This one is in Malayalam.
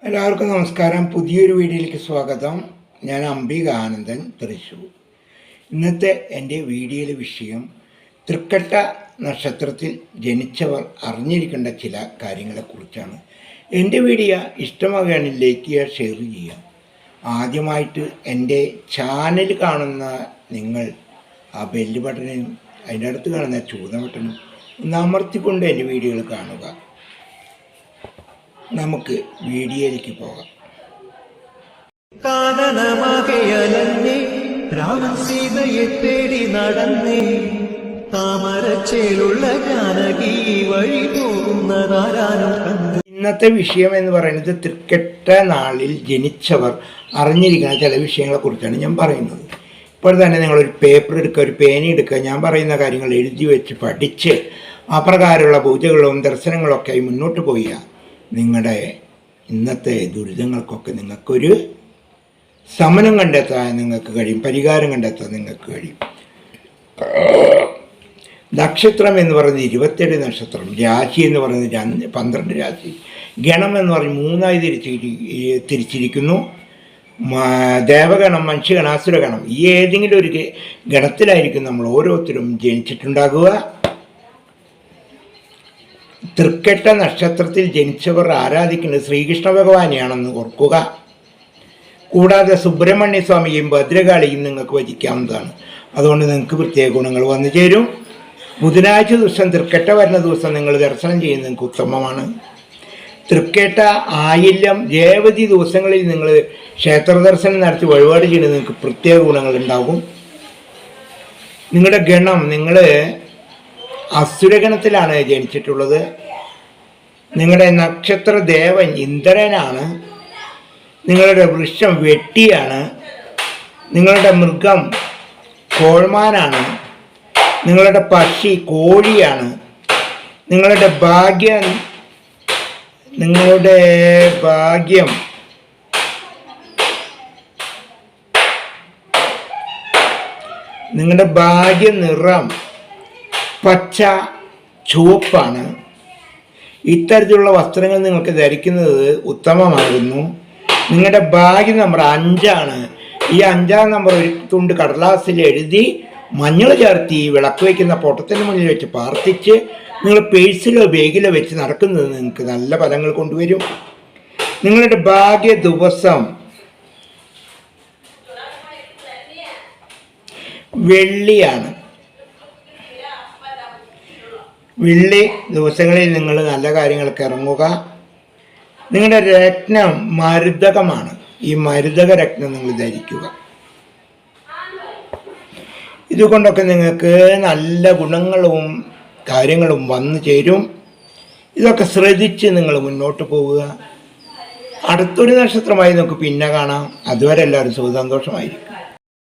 എല്ലാവർക്കും നമസ്കാരം. പുതിയൊരു വീഡിയോയിലേക്ക് സ്വാഗതം. ഞാൻ അംബിക ആനന്ദൻ, തൃശ്ശൂർ. ഇന്നത്തെ എൻ്റെ വീഡിയോയിലെ വിഷയം തൃക്കട്ട നക്ഷത്രത്തിൽ ജനിച്ചവർ അറിഞ്ഞിരിക്കേണ്ട ചില കാര്യങ്ങളെക്കുറിച്ചാണ്. എൻ്റെ വീഡിയോ ഇഷ്ടമാകുകയാണെങ്കിൽ ലൈക്ക് ചെയ്യുക, ഷെയർ ചെയ്യുക. ആദ്യമായിട്ട് എൻ്റെ ചാനൽ കാണുന്ന നിങ്ങൾ ആ ബെല്ല് ബട്ടനും അതിൻ്റെ അടുത്ത് കാണുന്ന ചൂത ബട്ടനും ഒന്ന് അമർത്തിക്കൊണ്ട് എൻ്റെ വീഡിയോകൾ കാണുക. നമുക്ക് വീഡിയോയിലേക്ക് പോകാം. കാനനമാകയലന്നേ രാമൻ സീതയെ തേടി നടന്നേ, താമരച്ചേലുള്ള ജാനകി വഴി പോകുന്നതാരാനും കണ്ട്. ഇന്നത്തെ വിഷയം എന്ന് പറയുന്നത് തൃക്കട്ട നാളിൽ ജനിച്ചവർ അറിഞ്ഞിരിക്കുന്ന ചില വിഷയങ്ങളെ കുറിച്ചാണ് ഞാൻ പറയുന്നത്. ഇപ്പോൾ തന്നെ നിങ്ങളൊരു പേപ്പർ എടുക്കുക, ഒരു പേന എടുക്കുക, ഞാൻ പറയുന്ന കാര്യങ്ങൾ എഴുതി വെച്ച് പഠിച്ച് അപ്രകാരമുള്ള പൂജകളും ദർശനങ്ങളും ഒക്കെ ആയി മുന്നോട്ട് പോയി നിങ്ങളുടെ ഇന്നത്തെ ദുരിതങ്ങൾക്കൊക്കെ നിങ്ങൾക്കൊരു ശമനം കണ്ടെത്താൻ നിങ്ങൾക്ക് കഴിയും, പരിഹാരം കണ്ടെത്താൻ നിങ്ങൾക്ക് കഴിയും. നക്ഷത്രം എന്ന് പറയുന്നത് 27 നക്ഷത്രം, രാശി എന്ന് പറയുന്നത് 12 രാശി, ഗണം എന്ന് പറഞ്ഞ് 3 തിരിച്ചിരിക്കുന്നു. ദേവഗണം, മനുഷ്യഗണം, അസുരഗണം. ഈ ഏതെങ്കിലും ഒരു ഗണത്തിലായിരിക്കും നമ്മൾ ഓരോരുത്തരും ജനിച്ചിട്ടുണ്ടാകുക. തൃക്കട്ട നക്ഷത്രത്തിൽ ജനിച്ചവർ ആരാധിക്കുന്നത് ശ്രീകൃഷ്ണ ഭഗവാനെയാണെന്ന് ഓർക്കുക. കൂടാതെ സുബ്രഹ്മണ്യ സ്വാമിയും ഭദ്രകാളിയും നിങ്ങൾക്ക് ഭജിക്കാവുന്നതാണ്. അതുകൊണ്ട് നിങ്ങൾക്ക് പ്രത്യേക ഗുണങ്ങൾ വന്നു ചേരും. ബുധനാഴ്ച ദിവസം തൃക്കട്ട വരുന്ന ദിവസം നിങ്ങൾ ദർശനം ചെയ്യുന്നത് നിങ്ങൾക്ക് ഉത്തമമാണ്. തൃക്കേട്ട, ആയില്യം, രേവതി ദിവസങ്ങളിൽ നിങ്ങൾ ക്ഷേത്ര ദർശനം നടത്തി വഴിപാട് ചെയ്യുന്നത് നിങ്ങൾക്ക് പ്രത്യേക ഗുണങ്ങൾ ഉണ്ടാകും. നിങ്ങളുടെ ഗണം, നിങ്ങൾ അസുരഗണത്തിലാണ് ജനിച്ചിട്ടുള്ളത്. നിങ്ങളുടെ നക്ഷത്ര ദേവൻ ഇന്ദ്രനാണ്. നിങ്ങളുടെ വൃക്ഷം വെട്ടിയാണ്. നിങ്ങളുടെ മൃഗം കോൾമാനാണ്. നിങ്ങളുടെ പക്ഷി കോഴിയാണ്. നിങ്ങളുടെ ഭാഗ്യം നിറം പച്ച, ചുവപ്പാണ്. ഇത്തരത്തിലുള്ള വസ്ത്രങ്ങൾ നിങ്ങൾക്ക് ധരിക്കുന്നത് ഉത്തമമാകുന്നു. നിങ്ങളുടെ ഭാഗ്യ നമ്പർ 5 ഈ 5-ാം നമ്പർ ഒരു തുണ്ട് കടലാസിൽ എഴുതി മഞ്ഞൾ ചേർത്തി വിളക്ക് വയ്ക്കുന്ന പൊട്ടത്തിന് മുന്നിൽ വെച്ച് പ്രാർത്ഥിച്ച് നിങ്ങൾ പേഴ്സിലോ ബാഗിലോ വെച്ച് നടക്കുന്നത് നിങ്ങൾക്ക് നല്ല ഫലങ്ങൾ കൊണ്ടുവരും. നിങ്ങളുടെ ഭാഗ്യ ദിവസം വെള്ളിയാണ്. വെള്ളി ദിവസങ്ങളിൽ നിങ്ങൾ നല്ല കാര്യങ്ങൾക്ക് ഇറങ്ങുക. നിങ്ങളുടെ രത്നം മരുതകമാണ്. ഈ മരുതക രത്നം നിങ്ങൾ ധരിക്കുക. ഇതുകൊണ്ടൊക്കെ നിങ്ങൾക്ക് നല്ല ഗുണങ്ങളും കാര്യങ്ങളും വന്നു ചേരും. ഇതൊക്കെ ശ്രദ്ധിച്ച് നിങ്ങൾ മുന്നോട്ട് പോവുക. അടുത്തൊരു നക്ഷത്രമായി നമുക്ക് പിന്നെ കാണാം. അതുവരെ എല്ലാവരും സുഖസന്തോഷമായിരിക്കും.